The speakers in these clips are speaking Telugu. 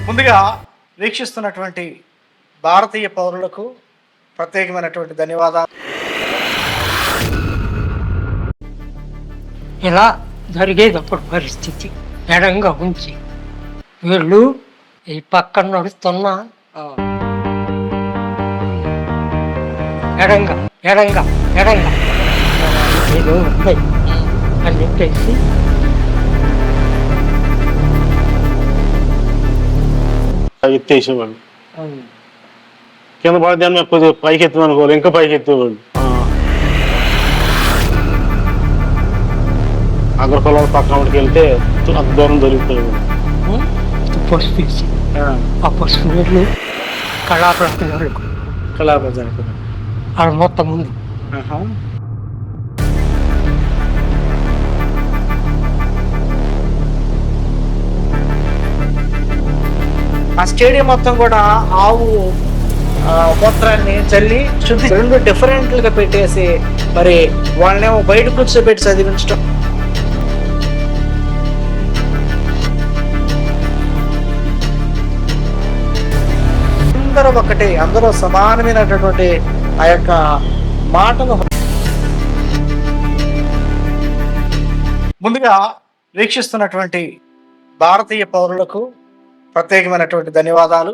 ముందుగా వీక్షిస్తున్నటువంటి భారతీయ పౌరులకు ప్రత్యేకమైనటువంటి ధన్యవాదాలు. ఇలా జరిగేటప్పుడు పరిస్థితి ఎడంగా ఉంచి వీళ్ళు ఈ పక్కన నడుస్తున్న ఎడంగా ఎడంగా ఎడంగా ఏదో ఉంటాయి అని చెప్పేసి ఎత్తేసేవాళ్ళు. కింద పడితే కొద్దిగా పైకి ఎత్తుమనుకోవాలి, ఇంకా పైకి ఎత్తేవాళ్ళు. అగ్రకులాల పక్కనకి వెళ్తే అంత దూరం దొరుకుతుంది. పసుపు తీసి ఆ పసుపు నీళ్ళు కళాప్రదర్శనకు అది మొత్తం ఉంది. ఆ స్టేడియం మొత్తం కూడా ఆవు మూత్రాన్ని చల్లి శుద్ధి రెండు డిఫరెంట్లుగా పెట్టేసి మరి వాళ్ళనేమో బయట కూర్చోబెట్టి చదివించడం. అందరూ ఒకటి, అందరూ సమానమైనటువంటి ఆ యొక్క మాటలు. ముందుగా వీక్షిస్తున్నటువంటి భారతీయ పౌరులకు ప్రత్యేకమైనటువంటి ధన్యవాదాలు.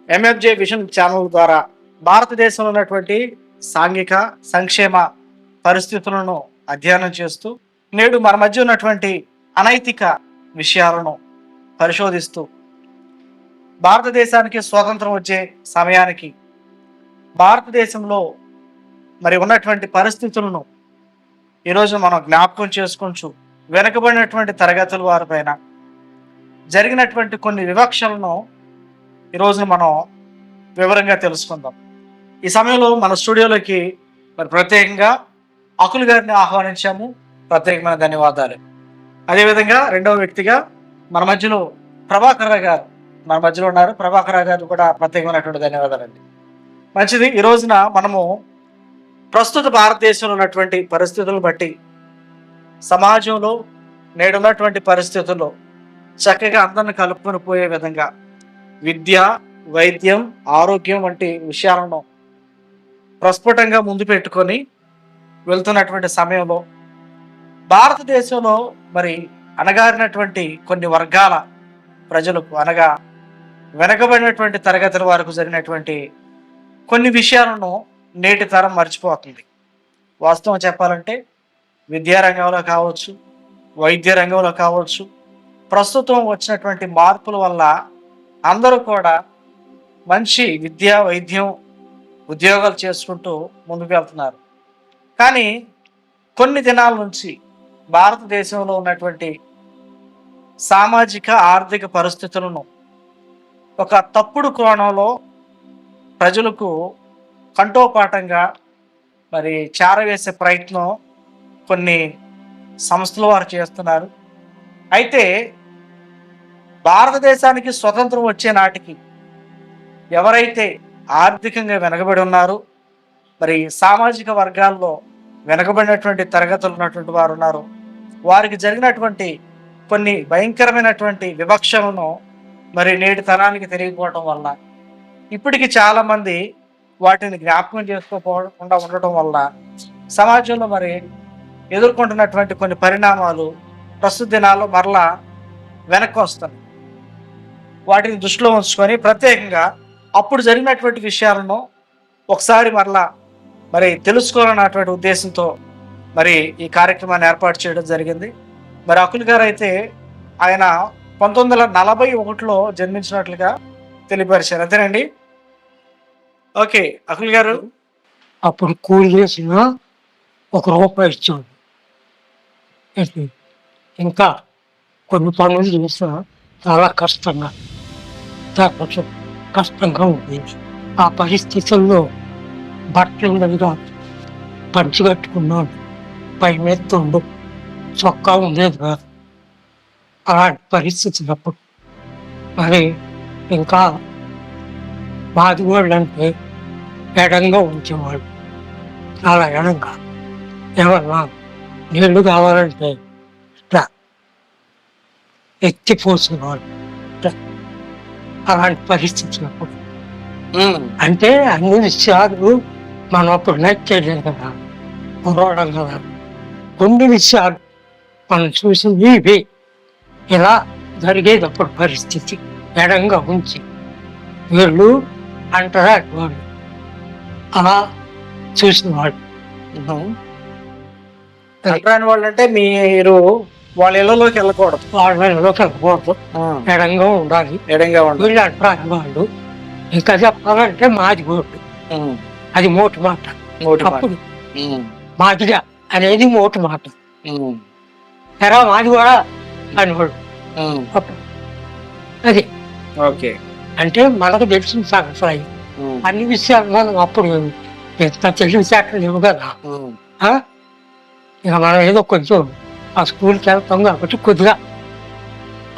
ఎంఎఫ్జే విజన్ ఛానల్ ద్వారా భారతదేశంలో ఉన్నటువంటి సాంఘిక సంక్షేమ పరిస్థితులను అధ్యయనం చేస్తూ నేడు మన మధ్య ఉన్నటువంటి అనైతిక విషయాలను పరిశోధిస్తూ భారతదేశానికి స్వాతంత్రం వచ్చే సమయానికి భారతదేశంలో మరి ఉన్నటువంటి పరిస్థితులను ఈరోజు మనం జ్ఞాపకం చేసుకుంటూ వెనుకబడినటువంటి తరగతుల వారిపైన జరిగినటువంటి కొన్ని వివక్షలను ఈరోజు మనం వివరంగా తెలుసుకుందాం. ఈ సమయంలో మన స్టూడియోలోకి మరి ప్రత్యేకంగా అకుల్ గారిని ఆహ్వానించాము. ప్రత్యేకమైన ధన్యవాదాలు. అదేవిధంగా రెండవ వ్యక్తిగా మన మధ్యలో ప్రభాకర్ రావు గారు మన మధ్యలో ఉన్నారు. ప్రభాకర్ రావు గారు కూడా ప్రత్యేకమైనటువంటి ధన్యవాదాలండి. మంచిది. ఈ రోజున మనము ప్రస్తుత భారతదేశంలో ఉన్నటువంటి పరిస్థితులను బట్టి సమాజంలో నేడున్నటువంటి పరిస్థితుల్లో చక్కగా అందరిని కలుపుకొని పోయే విధంగా విద్య, వైద్యం, ఆరోగ్యం వంటి విషయాలను ప్రస్ఫుటంగా ముందు పెట్టుకొని వెళ్తున్నటువంటి సమయంలో భారతదేశంలో మరి అణగారినటువంటి కొన్ని వర్గాల ప్రజలకు అనగా వెనకబడినటువంటి తరగతుల వారికి జరిగినటువంటి కొన్ని విషయాలను నేటి తరం మర్చిపోతుంది. వాస్తవం చెప్పాలంటే విద్యారంగంలో కావచ్చు, వైద్య రంగంలో కావచ్చు, ప్రస్తుతం వచ్చినటువంటి మార్పుల వల్ల అందరూ కూడా మంచి విద్య, వైద్యం, ఉద్యోగాలు చేసుకుంటూ ముందుకు వెళ్తున్నారు. కానీ కొన్ని దినాల నుంచి భారతదేశంలో ఉన్నటువంటి సామాజిక ఆర్థిక పరిస్థితులను ఒక తప్పుడు కోణంలో ప్రజలకు కంఠోపాఠంగా మరి చేరవేసే ప్రయత్నం కొన్ని సంస్థల వారు చేస్తున్నారు. అయితే భారతదేశానికి స్వతంత్రం వచ్చే నాటికి ఎవరైతే ఆర్థికంగా వెనకబడి ఉన్నారో, మరి సామాజిక వర్గాల్లో వెనకబడినటువంటి తరగతులు ఉన్నటువంటి వారు ఉన్నారు, వారికి జరిగినటువంటి కొన్ని భయంకరమైనటువంటి వివక్షలను మరి నేటి తరానికి తెలియకపోవడం వల్ల ఇప్పటికీ చాలామంది వాటిని జ్ఞాపకం చేసుకోకుండా ఉండటం వల్ల సమాజంలో మరి ఎదుర్కొంటున్నటువంటి కొన్ని పరిణామాలు ప్రస్తుత దినాల్లో మరలా వెనక్కి వస్తున్నాయి. వాటిని దృష్టిలో ఉంచుకొని ప్రత్యేకంగా అప్పుడు జరిగినటువంటి విషయాలను ఒకసారి మరలా మరి తెలుసుకోవాలన్నటువంటి ఉద్దేశంతో మరి ఈ కార్యక్రమాన్ని ఏర్పాటు చేయడం జరిగింది. మరి అకుల్ గారు అయితే ఆయన 1941లో జన్మించినట్లుగా తెలియపరిచారు. అంతేనండి? ఓకే అకుల్ గారు. అప్పుడు కూలి చేసిన ₹1 ఇచ్చాడు. ఇంకా కొన్ని పనులు చేసిన చాలా కష్టంగా ఉంది. ఆ పరిస్థితుల్లో బట్టలు ఉండగా పంచి కట్టుకున్నాడు, పై మెత్తుండు, చొక్కా ఉండేది కాదు. అలాంటి పరిస్థితులప్పుడు మరి ఇంకా మాదిగోళ్ళు అంటే ఎడంగా ఉంచేవాళ్ళు, చాలా ఎడంగా. ఏమన్నా నీళ్లు కావాలంటే ఇట్లా ఎత్తి పోసుకునేవాళ్ళు. అలాంటి పరిస్థితులు. అంటే అన్ని విషయాలు మనం అప్పుడు లైక్ చేయలేదు కదా, కురవడం కదా. కొన్ని విషయాలు మనం చూసింది ఇవి. ఇలా జరిగేటప్పుడు పరిస్థితి ఎడంగా ఉంచి వీళ్ళు అంటారా వాళ్ళు అలా చూసిన వాళ్ళు. అంటరాని వాళ్ళు అంటే మీరు వాళ్ళ ఇళ్లలోకి వెళ్ళకూడదు, వాళ్ళ ఇళ్ళలోకి వెళ్ళకూడదు, ఎడంగా ఉండాలి. ఎడంగా ఉండాలి. వీళ్ళు అంటరాని వాళ్ళు. ఇంకా చెప్పాలంటే మాది గోడు, అది మోటు మాట. అప్పుడు మాదిగా అనేది మోటు మాట. ఎరా మాది కూడా అనేవాడు అప్పుడు. అది ఓకే. అంటే మనకు తెలిసిన సంగతి అన్ని విషయాలు మనం అప్పుడు ఎంత తెలివితేటలు లేవు కదా. ఇక మనం ఏదో కొంచెం ఆ స్కూల్కి వెళ్తాం కాబట్టి కొద్దిగా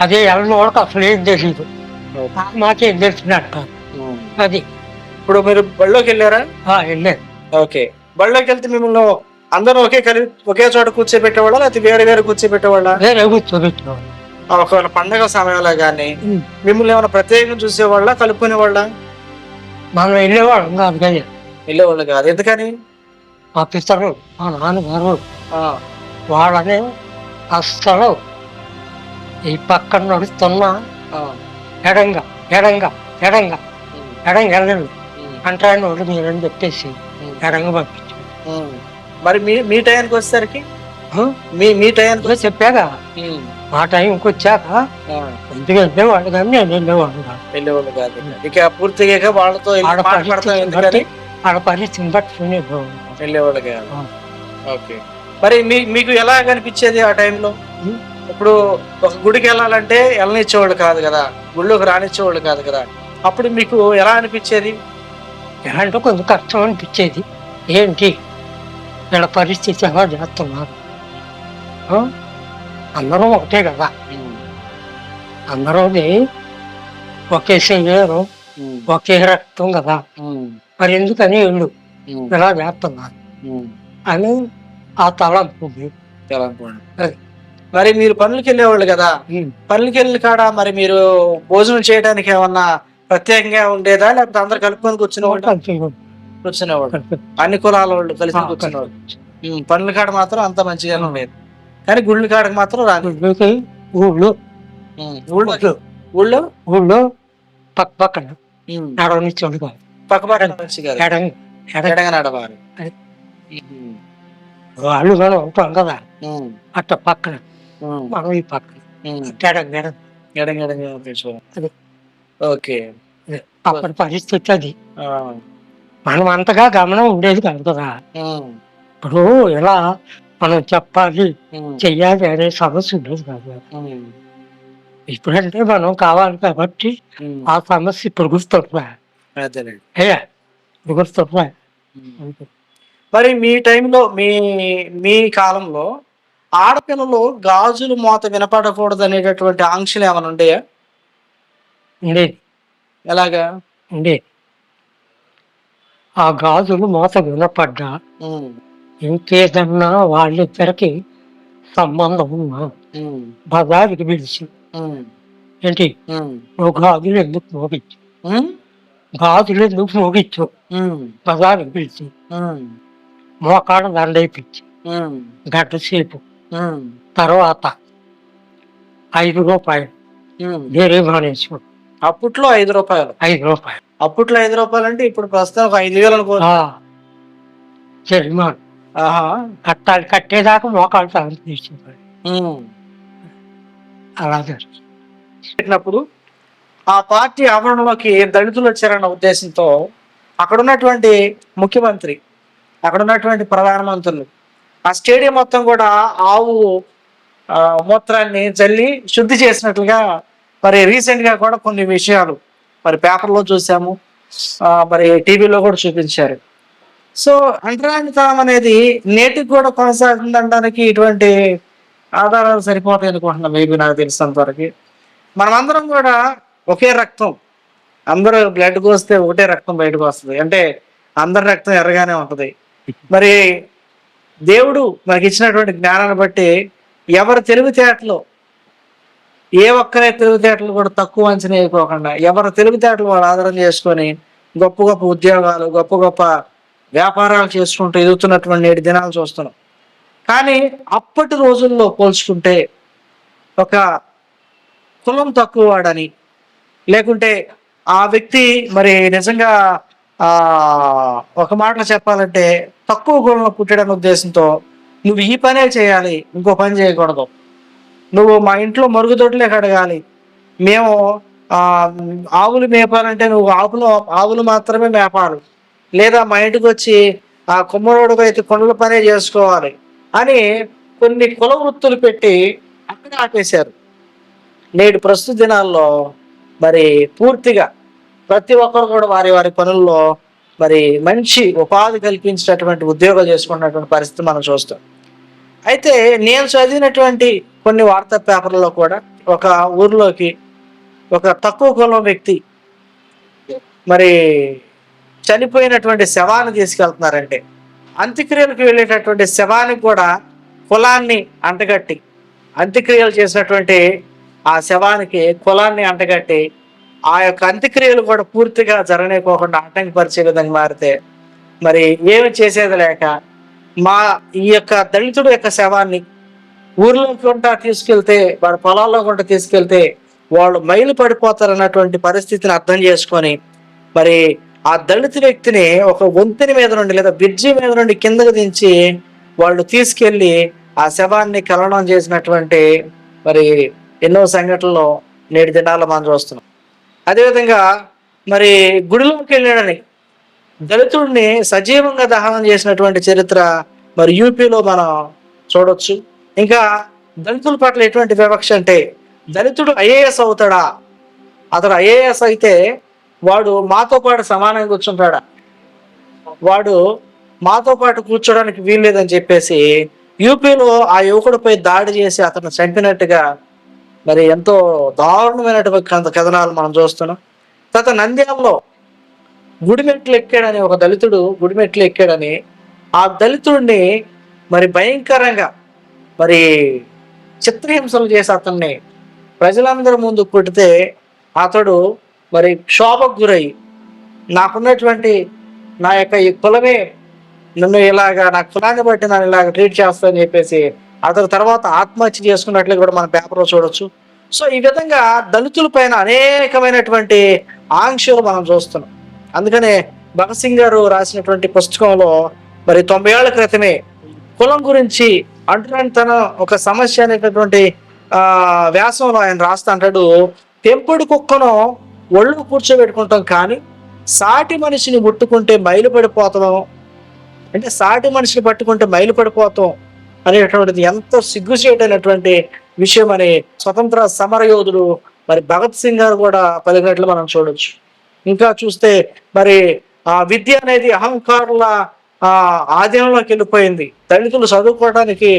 అదే వెళ్ళిన వాళ్ళకి అసలు ఏం తెలియదు, మాకేం తెలిసినట్ట. అది ఇప్పుడు మీరు బళ్ళోకి వెళ్ళారా? వెళ్ళాను. ఓకే. బళ్ళోకి వెళ్తే మిమ్మల్ని అందరూ ఒకే చోట కూర్చోబెట్టేవాళ్ళ, లేకపోతే వేరే వేరే కూర్చోబెట్టేవాళ్ళ? వేరే కూర్చోబెట్టేవాళ్ళు. ఒకవేళ పండగ సమయంలో కానీ మిమ్మల్ని ఏమైనా ప్రత్యేకంగా చూసేవాళ్ళ, కలుపుకునేవాళ్ళ? మనం వెళ్ళేవాళ్ళం కాదు కదా. వెళ్ళేవాళ్ళు కాదు. ఎందుకని? మా పితరు, మా నాన్నగారు వాళ్ళని అస్సలు ఈ పక్కన నడుస్తున్నా ఎడంగా ఎడంగా ఎడంగా ఎడంగా వెళ్ళండి అంటే ఆయన వాళ్ళు మీరని చెప్పేసి ఎడంగా పంపించు. మరి మీ టైంకి వచ్చేసరికి మీ టైంకి చెప్పాక మా టైంకి వచ్చాక ఇంటికి వెళ్ళేవాళ్ళు కానీ నేను వెళ్ళేవాళ్ళు కాదు. ఇక పూర్తిగా వాళ్ళతో ఆడ పరిస్థితిని పట్టుకుని వెళ్ళేవాళ్ళు కాదు. ఓకే. మరి మీకు ఎలా అనిపించేది ఆ టైంలో? ఇప్పుడు ఒక గుడికి వెళ్ళాలంటే వెళ్ళనిచ్చేవాళ్ళు కాదు కదా, గుళ్ళోకి రానిచ్చేవాళ్ళు కాదు కదా, అప్పుడు మీకు ఎలా అనిపించేది? ఎలా అంటే కొంచెం కష్టం అనిపించేది. ఏంటి వీళ్ళ పరిస్థితి ఎలా చేస్తున్నారు, అందరూ ఒకటే కదా, అందరూది ఒకే శరీరం ఒకే రక్తం కదా, మరి ఎందుకని వీళ్ళు ఇలా చేస్తున్నారు అని ఆ తలంపు. మరి మీరు పనులకి వెళ్ళేవాళ్ళు కదా, పనులకి వెళ్ళి కాడ మరి మీరు భోజనం చేయడానికి ఏమన్నా ప్రత్యేకంగా ఉండేదా, లేకపోతే అందరు కలుపుకొని కూర్చునేవాళ్ళు? అన్ని కులాల వాళ్ళు కలిసి కూర్చునేవాళ్ళు. పనుల కాడ మాత్రం అంత మంచిగానే ఉండేది, కానీ గుళ్ళ కాడకి మాత్రం రాదు. ఊళ్ళో ఊళ్ళో పక్క పక్కన నడవనిచ్చేవాడు కాదు, పక్క పక్కన నడవాలి. వాళ్ళు మనం ఉంటాం కదా అట్ట పక్కన, మనం ఈ పక్కన ఓకే. అప్పటి పరిస్థితి అది. మనం అంతగా గమనం ఉండేది కాదు కదా. ఇప్పుడు ఇలా మనం చెప్పాలి చెయ్యాలి అనే సమస్య ఉండేది కాదు. ఇప్పుడంటే మనం కావాలి కాబట్టి ఆ సమస్య ఇప్పుడు గుర్తున్నా. మరి మీ టైంలో మీ కాలంలో ఆడపిల్లలు గాజులు మోత వినపడకూడదు అనేటటువంటి ఆంక్షలు ఏమైనా ఉండేయా? ఉండేది. ఎలాగా ఉండేది. ఆ గాజులు మోత వినపడ్డా ఇంకేదన్నా వాళ్ళిద్దరికి సంబంధం ఉన్నా బజారుకి పిలిచి ఏంటి నువ్వు గాజులు ఎందుకు మోగించు, గాజులు ఎందుకు మోగించు, బజారుకి పిలిచి మోకాడ దండేపించి గంట సేపు తర్వాత 5 రూపాయలు వేరే మానేసుకోండి. అప్పట్లో 5 రూపాయలు. 5 రూపాయలు అప్పట్లో 5 రూపాయలు అంటే ఇప్పుడు ప్రస్తుతం 5,000 అనుకో. జరిమాను కట్టాలి, కట్టేదాకా మోకాలు తల తీసుకోవాలి. అలా పెట్టినప్పుడు ఆ పార్టీ ఆవరణలోకి దళితులు వచ్చారన్న ఉద్దేశంతో అక్కడ ఉన్నటువంటి ముఖ్యమంత్రి, అక్కడ ఉన్నటువంటి ప్రధానమంత్రులు ఆ స్టేడియం మొత్తం కూడా ఆవు మూత్రాన్ని చల్లి శుద్ధి చేసినట్లుగా మరి రీసెంట్ గా కూడా కొన్ని విషయాలు మరి పేపర్లో చూసాము, మరి టీవీలో కూడా చూపించారు. సో అంటరానితనం అనేది నేటికి కూడా కొనసాగుతుందనడానికి ఇటువంటి ఆధారాలు సరిపోతాయి అనుకుంటున్నాం. మేబీ నాకు తెలిసినంత వరకు మనమందరం కూడా ఒకే రక్తం, అందరూ బ్లడ్ కోస్తే ఒకటే రక్తం బయటకు వస్తుంది, అంటే అందరి రక్తం ఎర్రగానే ఉంటది. మరి దేవుడు మనకి ఇచ్చినటువంటి జ్ఞానాన్ని బట్టి ఎవరి తెలివితేటలో ఏ ఒక్కరే తెలివితేటలు కూడా తక్కువ అంచనా వేయకోకుండా ఎవరి తెలివితేటలు వాళ్ళు ఆధారం చేసుకొని గొప్ప గొప్ప ఉద్యోగాలు, గొప్ప గొప్ప వ్యాపారాలు చేసుకుంటూ ఎదుగుతున్నటువంటి నేటి దినాలు చూస్తున్నాం. కానీ అప్పటి రోజుల్లో పోల్చుకుంటే ఒక కులం తక్కువ వాడని, లేకుంటే ఆ వ్యక్తి మరి నిజంగా ఒక మాటలో చెప్పాలంటే తక్కువ కులంలో పుట్టడనే ఉద్దేశంతో నువ్వు ఈ పనే చేయాలి, ఇంకో పని చేయకూడదు, నువ్వు మా ఇంట్లో మరుగుదొడ్లే కడగాలి, మేము ఆవులు మేపాలంటే నువ్వు ఆవులు మాత్రమే మేపాలి, లేదా మా ఇంటికి వచ్చి ఆ కుమ్మరోడుకు అయితే కొండల పనే చేసుకోవాలి అని కొన్ని కుల వృత్తులు పెట్టి అక్కడ ఆపేశారు. నేడు ప్రస్తుత దినాల్లో మరి పూర్తిగా ప్రతి ఒక్కరు కూడా వారి వారి పనుల్లో మరి మంచి ఉపాధి కల్పించేటటువంటి ఉద్యోగాలు చేసుకున్నటువంటి పరిస్థితి మనం చూస్తాం. అయితే నేను చదివినటువంటి కొన్ని వార్తా పేపర్లలో కూడా ఒక ఊర్లోకి ఒక తక్కువ కులం వ్యక్తి మరి చనిపోయినటువంటి శవాన్ని తీసుకెళ్తున్నారంటే అంత్యక్రియలకు వెళ్ళేటటువంటి శవానికి కూడా కులాన్ని అంటగట్టి, అంత్యక్రియలు చేసినటువంటి ఆ శవానికి కులాన్ని అంటగట్టి ఆ యొక్క అంత్యక్రియలు కూడా పూర్తిగా జరగనివ్వకుండా ఆటంకపరిచే విధంగా మారితే మరి ఏమి చేసేది లేక ఈ యొక్క దళితుడు యొక్క శవాన్ని ఊర్లోకి కొంటా తీసుకెళ్తే, వారి పొలాల్లో కొంట తీసుకెళ్తే వాళ్ళు మైలు పడిపోతారన్నటువంటి పరిస్థితిని అర్థం చేసుకొని మరి ఆ దళిత వ్యక్తిని ఒక వంతెన మీద నుండి లేదా బ్రిడ్జి మీద నుండి కిందకు దించి వాళ్ళు తీసుకెళ్లి ఆ శవాన్ని ఖననం చేసినటువంటి మరి ఎన్నో సంఘటనలు నేటి దినాల్లో మనం చూస్తున్నాం. అదేవిధంగా మరి గుడిలోకి వెళ్ళాడని దళితుడిని సజీవంగా దహనం చేసినటువంటి చరిత్ర మరి యూపీలో మనం చూడొచ్చు. ఇంకా దళితుల పట్ల ఎటువంటి వివక్ష అంటే దళితుడు ఐఏఎస్ అవుతాడా, అతడు ఐఏఎస్ అయితే వాడు మాతో పాటు సమానంగా కూర్చుంటాడా, వాడు మాతో పాటు కూర్చోడానికి వీల్లేదని చెప్పేసి యూపీలో ఆ యువకుడిపై దాడి చేసి అతను చంపినట్టుగా మరి ఎంతో దారుణమైనటువంటి కథనాలు మనం చూస్తున్నాం. తర్వాత నంద్యాలలో గుడిమెట్లు ఎక్కాడని ఒక దళితుడు గుడిమెట్లు ఎక్కాడని ఆ దళితుడిని మరి భయంకరంగా మరి చిత్రహింసలు చేసి అతన్ని ప్రజలందరి ముందు కొడితే అతడు మరి క్షోభకు గురై నాకున్నటువంటి నా యొక్క ఈ కులమే నన్ను ఇలాగా నా కులాన్ని బట్టి నన్ను ఇలాగ ట్రీట్ చేస్తానని చెప్పేసి అతని తర్వాత ఆత్మహత్య చేసుకున్నట్లు కూడా మన పేపర్లో చూడొచ్చు. సో ఈ విధంగా దళితుల పైన అనేకమైనటువంటి ఆంక్షలు మనం చూస్తున్నాం. అందుకనే భగత్ సింగ్ గారు రాసినటువంటి పుస్తకంలో మరి 90 ఏళ్ల క్రితమే కులం గురించి అంటున్నాను ఒక సమస్య అనేటటువంటి వ్యాసంలో ఆయన రాస్తా అంటాడు, పెంపుడు కుక్కను ఒళ్ళు కూర్చోబెట్టుకుంటాం కానీ సాటి మనిషిని ముట్టుకుంటే మైలు పడిపోతాం, అంటే సాటి మనిషిని పట్టుకుంటే మైలు పడిపోతాం అనేటువంటిది ఎంతో సిగ్గుచేటైనటువంటి విషయం అని స్వతంత్ర సమర యోధుడు మరి భగత్ సింగ్ గారు కూడా పలికినట్లు మనం చూడొచ్చు. ఇంకా చూస్తే మరి ఆ విద్య అనేది అహంకారుల ఆధీనంలోకి వెళ్ళిపోయింది. దళితులు చదువుకోవడానికి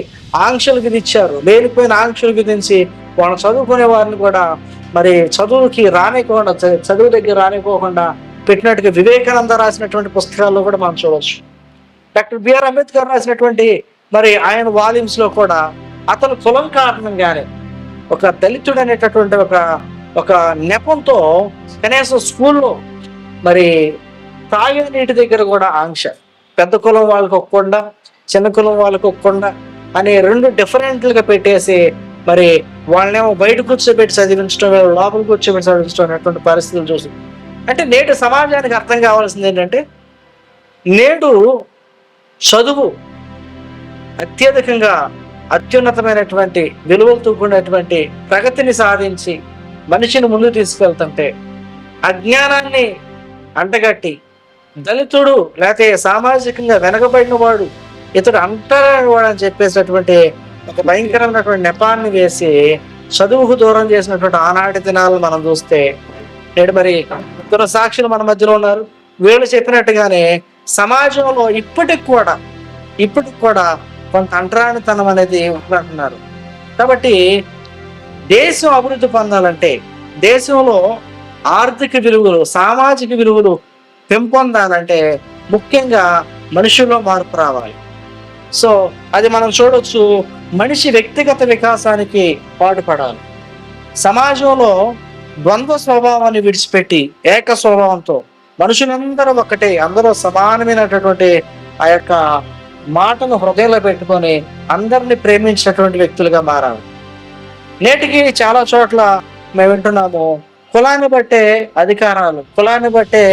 ఆంక్షలు విధించారు, లేనిపోయిన ఆంక్షలు విధించి వాళ్ళు చదువుకునే వారిని కూడా మరి చదువుకి రానికోకుండా, చదువు దగ్గర రానికోకుండా పెట్టినట్టుగా వివేకానంద రాసినటువంటి పుస్తకాల్లో కూడా మనం చూడవచ్చు. డాక్టర్ బిఆర్ అంబేద్కర్ రాసినటువంటి మరి ఆయన వాల్యూమ్స్ లో కూడా అతను కులం కారణంగానే ఒక దళితుడు అనేటటువంటి ఒక నెపంతో కనీసం స్కూల్లో మరి తాగే నీటి దగ్గర కూడా ఆంక్ష, పెద్ద కులం వాళ్ళకి ఒక్కకుండా చిన్న కులం వాళ్ళకి ఒక్కకుండా అని 2 డిఫరెంట్లుగా పెట్టేసి మరి వాళ్ళనేమో బయట కూర్చోబెట్టి చదివించడం, లోపల కూర్చోబెట్టి చదివించడం అనేటువంటి పరిస్థితులు చూస్తుంది. అంటే నేటి సమాజానికి అర్థం కావాల్సింది ఏంటంటే నేడు చదువు అత్యధికంగా అత్యున్నతమైనటువంటి విలువలతో కూడినటువంటి ప్రగతిని సాధించి మనిషిని ముందు తీసుకెళ్తుంటే అజ్ఞానాన్ని అంటగట్టి దళితుడు లేకపోతే సామాజికంగా వెనకబడిన వాడు ఇతడు అంటరాని వాడు అని చెప్పేసినటువంటి ఒక భయంకరమైనటువంటి నెపాన్ని వేసి చదువుకు దూరం చేసినటువంటి ఆనాటి దినాలు మనం చూస్తే నేడు మరి ఇద్దరు సాక్షులు మన మధ్యలో ఉన్నారు. వీళ్ళు చెప్పినట్టుగానే సమాజంలో ఇప్పటికి కూడా కొంత అంటరానితనం అనేది ఉంటున్నారు. కాబట్టి దేశం అభివృద్ధి పొందాలంటే దేశంలో ఆర్థిక విలువలు, సామాజిక విలువలు పెంపొందాలంటే ముఖ్యంగా మనుషుల్లో మార్పు రావాలి. సో అది మనం చూడొచ్చు, మనిషి వ్యక్తిగత వికాసానికి పాటుపడాలి. సమాజంలో ద్వంద్వ స్వభావాన్ని విడిచిపెట్టి ఏక స్వభావంతో మనుషులందరూ ఒకటే, అందరూ సమానమైనటువంటి ఆ యొక్క మాటను హృదయంలో పెట్టుకొని అందరిని ప్రేమించినటువంటి వ్యక్తులుగా మారాలి. నేటికి చాలా చోట్ల మేము వింటున్నాము, కులాన్ని బట్టే అధికారాలు, కులాన్ని బట్టే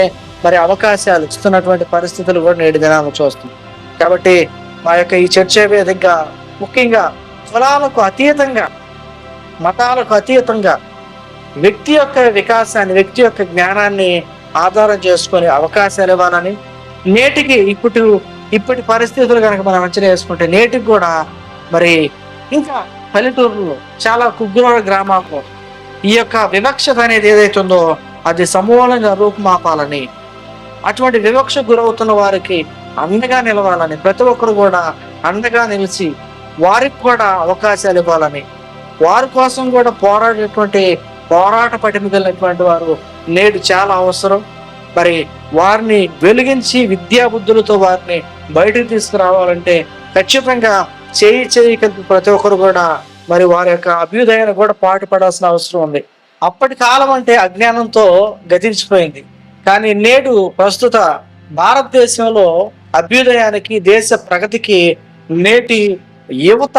మరి అవకాశాలు ఇస్తున్నటువంటి పరిస్థితులు కూడా నేటి దినాలు చూస్తుంది. కాబట్టి మా యొక్క ఈ చర్చ వేదికగా ముఖ్యంగా కులాలకు అతీతంగా, మతాలకు అతీతంగా వ్యక్తి యొక్క వికాసాన్ని, వ్యక్తి యొక్క జ్ఞానాన్ని ఆధారం చేసుకొని అవకాశాలు ఇవ్వాలని, నేటికి ఇప్పటి పరిస్థితులు కనుక మనం అంచనా వేసుకుంటే నేటికి కూడా మరి ఇంకా పల్లెటూరులో చాలా కుగ్గుల గ్రామాల్లో ఈ యొక్క వివక్షత అనేది ఏదైతే ఉందో అది సమూలంగా రూపుమాపాలని, అటువంటి వివక్ష గురవుతున్న వారికి అండగా నిలవాలని, ప్రతి ఒక్కరు కూడా అండగా నిలిచి వారికి కూడా అవకాశాలు ఇవ్వాలని, వారి కోసం కూడా పోరాడేటువంటి పోరాట పటిమ కలిగినటువంటి వారు నేడు చాలా అవసరం. మరి వారిని వెలిగించి విద్యా బుద్ధులతో వారిని బయటకు తీసుకురావాలంటే ఖచ్చితంగా చేయి కలిపి ప్రతి ఒక్కరు కూడా మరి వారి యొక్క అభ్యుదయాన్ని కూడా పాటుపడాల్సిన అవసరం ఉంది. అప్పటి కాలం అంటే అజ్ఞానంతో గతించిపోయింది. కానీ నేడు ప్రస్తుత భారతదేశంలో అభ్యుదయానికి, దేశ ప్రగతికి నేటి యువత,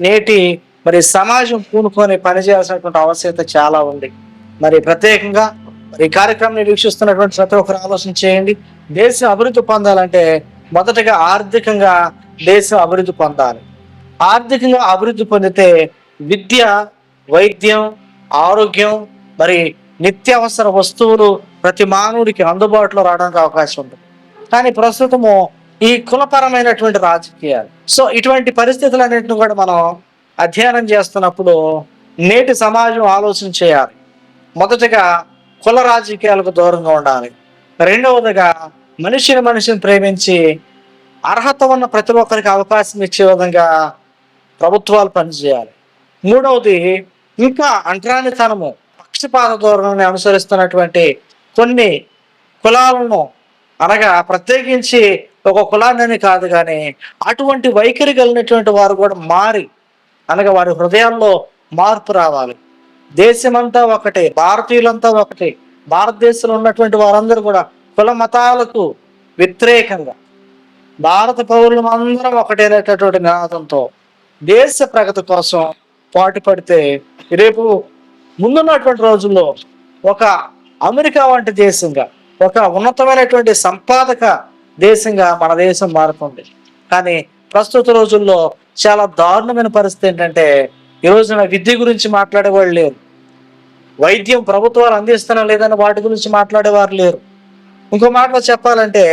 నేటి మరి సమాజం పూనుకొని పనిచేయాల్సినటువంటి ఆవశ్యకత చాలా ఉంది. మరి ప్రత్యేకంగా ఈ కార్యక్రమాన్ని వీక్షిస్తున్నటువంటి ప్రతి ఒక్కరు ఆలోచన చేయండి. దేశం అభివృద్ధి పొందాలంటే మొదటగా ఆర్థికంగా దేశం అభివృద్ధి పొందాలి. ఆర్థికంగా అభివృద్ధి పొందితే విద్య, వైద్యం, ఆరోగ్యం, మరి నిత్యావసర వస్తువులు ప్రతి మానవుడికి అందుబాటులో రావడానికి అవకాశం ఉంటుంది. కానీ ప్రస్తుతము ఈ కులపరమైనటువంటి రాజకీయాలు, సో ఇటువంటి పరిస్థితులన్నింటిని కూడా మనం అధ్యయనం చేస్తున్నప్పుడు నేటి సమాజం ఆలోచన చేయాలి. మొదటగా కుల రాజకీయాలకు దూరంగా ఉండాలి. రెండవదిగా మనిషిని ప్రేమించి అర్హత ఉన్న ప్రతి ఒక్కరికి అవకాశం ఇచ్చే విధంగా ప్రభుత్వాలు పనిచేయాలి. మూడవది ఇంకా అంటరానితనము, పక్షపాత ధోరణిని అనుసరిస్తున్నటువంటి కొన్ని కులాలను, అనగా ప్రత్యేకించి ఒక కులాన్ని కాదు కానీ అటువంటి వైఖరి కలిగినటువంటి వారు కూడా మారి, అనగా వారి హృదయాల్లో మార్పు రావాలి. దేశమంతా ఒకటే, భారతీయులంతా ఒకటే, భారతదేశంలో ఉన్నటువంటి వారందరూ కూడా కుల మతాలకు వ్యతిరేకంగా భారత పౌరులు అందరం ఒకటేనేటటువంటి నినాదంతో దేశ ప్రగతి కోసం పాటుపడితే రేపు ముందున్నటువంటి రోజుల్లో ఒక అమెరికా వంటి దేశంగా, ఒక ఉన్నతమైనటువంటి సంపాదక దేశంగా మన దేశం మారుతుంది. కానీ ప్రస్తుత రోజుల్లో చాలా దారుణమైన పరిస్థితి ఏంటంటే ఈ రోజున విద్య గురించి మాట్లాడేవాళ్ళు లేరు, వైద్యం ప్రభుత్వాలు అందిస్తున్నా లేదని వాటి గురించి మాట్లాడేవారు లేరు. ఇంకో మాటలో చెప్పాలంటే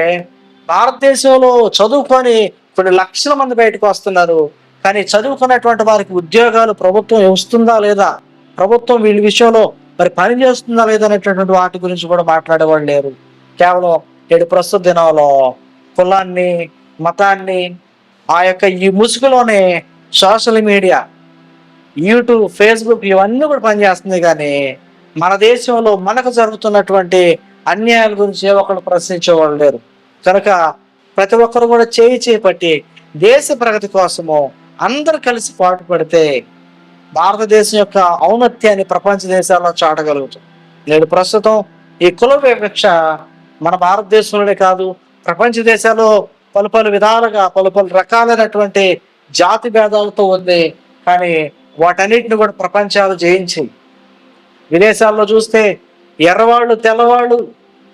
భారతదేశంలో చదువుకొని కొన్ని లక్షల మంది బయటకు వస్తున్నారు, కానీ చదువుకున్నటువంటి వారికి ఉద్యోగాలు ప్రభుత్వం ఇస్తుందా లేదా, ప్రభుత్వం వీళ్ళ విషయంలో మరి పని చేస్తుందా లేదా అనేటటువంటి వాటి గురించి కూడా మాట్లాడేవాళ్ళు లేరు. కేవలం నేడు ప్రస్తుత దినంలో కులాన్ని, మతాన్ని, ఆ యొక్క ఈ ముసుగులోనే సోషల్ మీడియా, యూట్యూబ్, ఫేస్బుక్ ఇవన్నీ కూడా పనిచేస్తుంది. కానీ మన దేశంలో మనకు జరుగుతున్నటువంటి అన్యాయాల గురించి ఏ ఒక్కరు ప్రశ్నించేవాళ్ళు లేరు. కనుక ప్రతి ఒక్కరు కూడా చేయి పట్టి దేశ ప్రగతి కోసము అందరు కలిసి పాటుపడితే భారతదేశం యొక్క ఔన్నత్యాన్ని ప్రపంచ దేశాల్లో చాటగలుగుతుంది. నేడు ప్రస్తుతం ఈ కుల వివక్ష మన భారతదేశంలోనే కాదు, ప్రపంచ దేశాల్లో పలు విధాలుగా పలు రకాలైనటువంటి జాతి భేదాలతో ఉంది. కానీ వాటన్నిటిని కూడా ప్రపంచాలు జయించి, విదేశాల్లో చూస్తే ఎర్రవాళ్ళు తెల్లవాళ్ళు,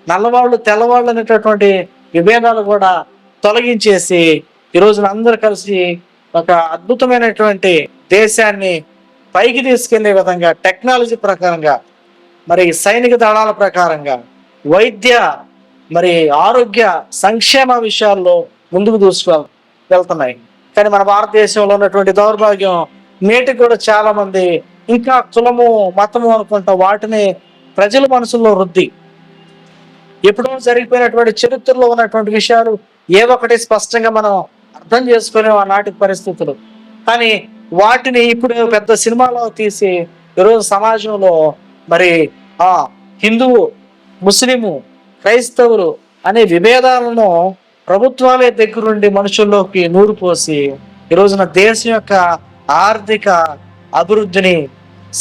నల్లవాళ్ళు తెల్లవాళ్ళు అనేటటువంటి విభేదాలు కూడా తొలగించేసి ఈ రోజున అందరూ కలిసి ఒక అద్భుతమైనటువంటి దేశాన్ని పైకి తీసుకెళ్లే విధంగా టెక్నాలజీ ప్రకారంగా, మరి సైనిక దళాల ప్రకారంగా, వైద్య మరి ఆరోగ్య సంక్షేమ విషయాల్లో ముందుకు వెళ్తున్నాయి. కానీ మన భారతదేశంలో ఉన్నటువంటి దౌర్భాగ్యం నేటికి కూడా చాలా మంది ఇంకా కులము, మతము అనుకుంటా వాటిని ప్రజల మనసుల్లో రుద్ది, ఎప్పుడో జరిగిపోయినటువంటి చరిత్రలో ఉన్నటువంటి విషయాలు ఏ ఒకటి స్పష్టంగా మనం అర్థం చేసుకునే ఆనాటి పరిస్థితులు, కానీ వాటిని ఇప్పుడు పెద్ద సినిమాలో తీసి ఈరోజు సమాజంలో మరి హిందువు, ముస్లిము, క్రైస్తవులు అనే విభేదాలను ప్రభుత్వాలే దగ్గరుండి మనుషుల్లోకి నూరు పోసి ఈ రోజున దేశం యొక్క ఆర్థిక అభివృద్ధిని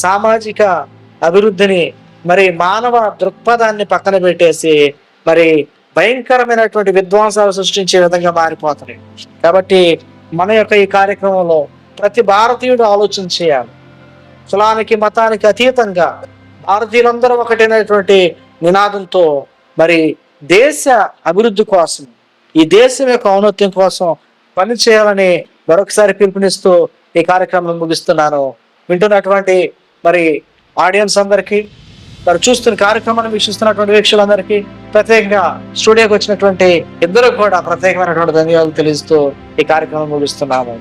సామాజిక అభివృద్ధిని, మరి మానవ దృక్పథాన్ని పక్కన పెట్టేసి మరి భయంకరమైనటువంటి విధ్వంసాలు సృష్టించే విధంగా మారిపోతున్నాయి. కాబట్టి మన యొక్క ఈ కార్యక్రమంలో ప్రతి భారతీయుడు ఆలోచన చేయాలి. కులానికి మతానికి అతీతంగా భారతీయులందరూ ఒకటైనటువంటి నినాదంతో మరి దేశ అభివృద్ధి కోసం, ఈ దేశం యొక్క ఔన్నత్యం కోసం పనిచేయాలని మరొకసారి పిలుపునిస్తూ ఈ కార్యక్రమం ముగిస్తున్నాను. వింటున్నటువంటి మరి ఆడియన్స్ అందరికీ, మరి చూస్తున్న కార్యక్రమాన్ని వీక్షిస్తున్నటువంటి వీక్షకులందరికీ, ప్రత్యేకంగా స్టూడియోకి వచ్చినటువంటి ఇద్దరు కూడా ప్రత్యేకమైనటువంటి ధన్యవాదాలు తెలుస్తూ ఈ కార్యక్రమం ముగిస్తున్నాము.